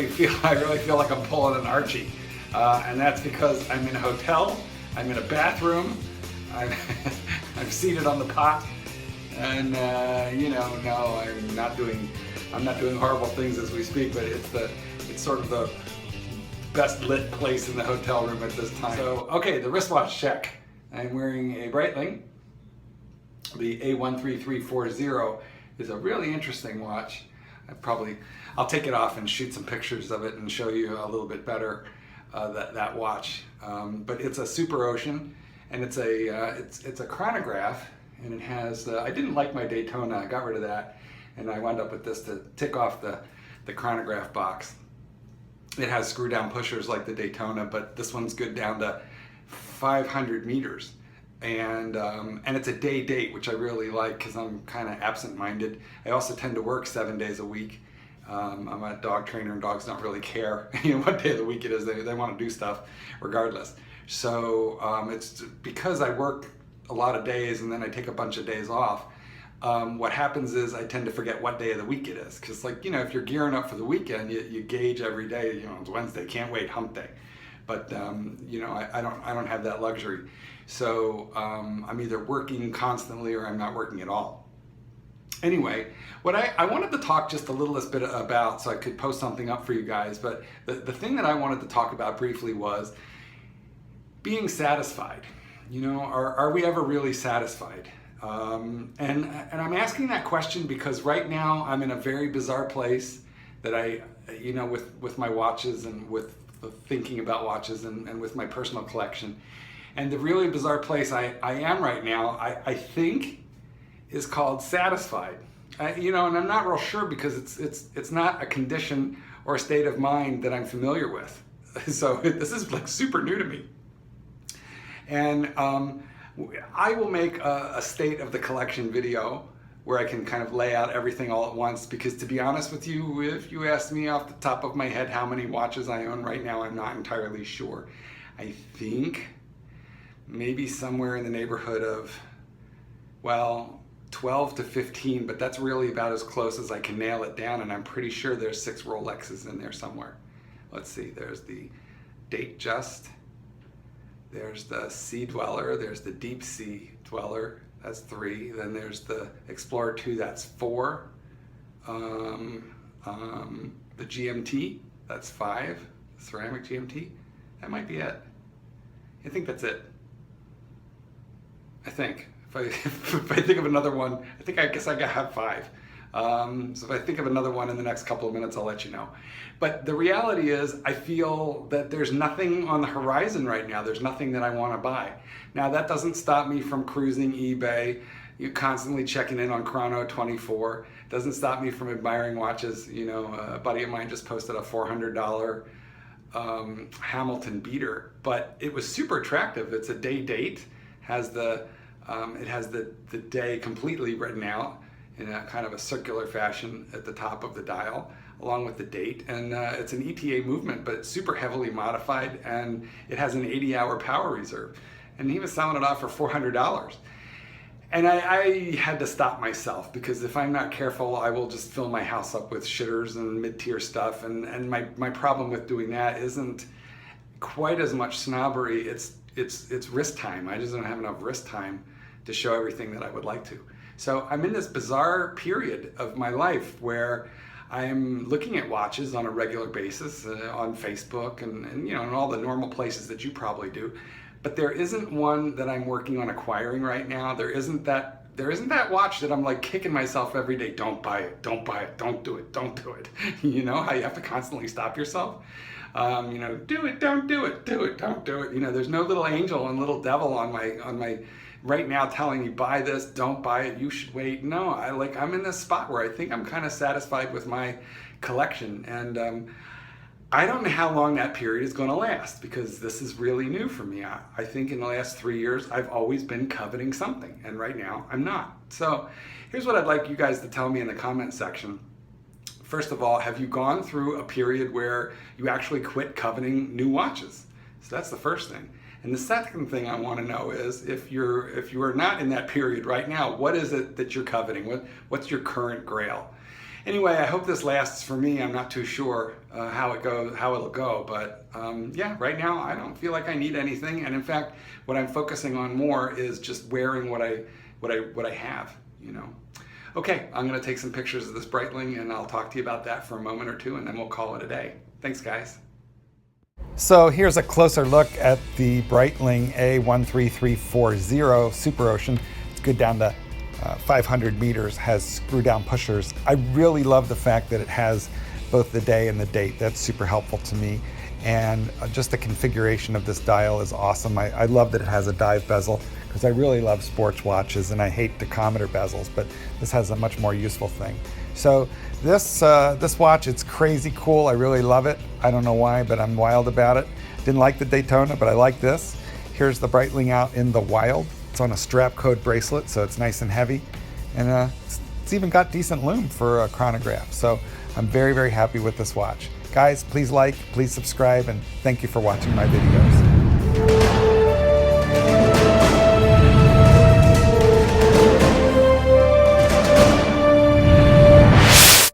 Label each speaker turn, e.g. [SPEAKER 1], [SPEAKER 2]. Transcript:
[SPEAKER 1] really feel like I'm pulling an Archie, and that's because I'm in a hotel, I'm in a bathroom, I'm I'm seated on the pot, and no, I'm not doing horrible things as we speak, but it's sort of the best lit place in the hotel room at this time. So, okay, the wristwatch check. I'm wearing a Breitling. The A13340 is a really interesting watch. I'll take it off and shoot some pictures of it and show you a little bit better that watch. But it's a Super Ocean, and it's a chronograph, and it has. I didn't like my Daytona. I got rid of that, and I wound up with this to tick off the chronograph box. It has screw down pushers like the Daytona, but this one's good down to 500 meters. And it's a day date, which I really like because I'm kind of absent-minded. I also tend to work 7 days a week. I'm a dog trainer, and dogs don't really care what day of the week it is. They want to do stuff regardless. So it's because I work a lot of days and then I take a bunch of days off. What happens is I tend to forget what day of the week it is, because if you're gearing up for the weekend, you gauge every day. It's Wednesday, can't wait, hump day. But I don't have that luxury. So I'm either working constantly or I'm not working at all. Anyway, what I wanted to talk just a little bit about, so I could post something up for you guys, but the thing that I wanted to talk about briefly was being satisfied. Are we ever really satisfied? And I'm asking that question because right now I'm in a very bizarre place that with my watches and with thinking about watches and with my personal collection. And the really bizarre place I am right now, I think, is called satisfied. And I'm not real sure because it's not a condition or a state of mind that I'm familiar with. So this is like super new to me. And I will make a state of the collection video where I can kind of lay out everything all at once, because to be honest with you, if you ask me off the top of my head how many watches I own right now, I'm not entirely sure. I think maybe somewhere in the neighborhood of, 12 to 15, but that's really about as close as I can nail it down, and I'm pretty sure there's 6 Rolexes in there somewhere. Let's see, there's the Datejust, there's the Sea Dweller, there's the Deep Sea Dweller, that's 3, then there's the Explorer 2, that's 4, the GMT, that's 5, ceramic GMT, that might be it. I think that's it. I think. If I think of another one, I guess I have 5. So if I think of another one in the next couple of minutes, I'll let you know. But the reality is, I feel that there's nothing on the horizon right now. There's nothing that I want to buy. Now, that doesn't stop me from cruising eBay, constantly checking in on Chrono24. Doesn't stop me from admiring watches. A buddy of mine just posted a $400 Hamilton beater, but it was super attractive. It's a day date, it has the day completely written out in a kind of a circular fashion at the top of the dial, along with the date. And it's an ETA movement, but it's super heavily modified, and it has an 80-hour power reserve. And he was selling it off for $400. And I had to stop myself, because if I'm not careful, I will just fill my house up with shitters and mid-tier stuff. And my problem with doing that isn't quite as much snobbery. It's wrist time. I just don't have enough wrist time to show everything that I would like to. So I'm in this bizarre period of my life where I'm looking at watches on a regular basis on Facebook and in all the normal places that you probably do. But there isn't one that I'm working on acquiring right now. There isn't that watch that I'm like kicking myself every day. Don't buy it, don't buy it, don't do it, don't do it. How you have to constantly stop yourself. Do it, don't do it, do it, don't do it. There's no little angel and little devil on my right now telling me buy this, don't buy it, you should wait. No, I'm in this spot where I think I'm kind of satisfied with my collection, and I don't know how long that period is going to last, because this is really new for me. I think in the last 3 years I've always been coveting something, and right now I'm not. So here's what I'd like you guys to tell me in the comment section. First of all, have you gone through a period where you actually quit coveting new watches? So that's the first thing. And the second thing I want to know is, if you are not in that period right now, what is it that you're coveting? What's your current grail? Anyway, I hope this lasts for me. I'm not too sure how it'll go, but yeah, right now I don't feel like I need anything. And in fact, what I'm focusing on more is just wearing what I have, you know. Okay, I'm gonna take some pictures of this Breitling and I'll talk to you about that for a moment or two and then we'll call it a day. Thanks, guys. So here's a closer look at the Breitling A13340 Super Ocean. It's good down to 500 meters, has screw down pushers. I really love the fact that it has both the day and the date. That's super helpful to me. And just the configuration of this dial is awesome. I love that it has a dive bezel because I really love sports watches and I hate tachometer bezels, but this has a much more useful thing. So this watch, it's crazy cool. I really love it. I don't know why, but I'm wild about it. Didn't like the Daytona, but I like this. Here's the Breitling out in the wild. It's on a strap code bracelet, so it's nice and heavy. And it's even got decent lume for a chronograph. So I'm very, very happy with this watch. Guys, please like, please subscribe, and thank you for watching my videos.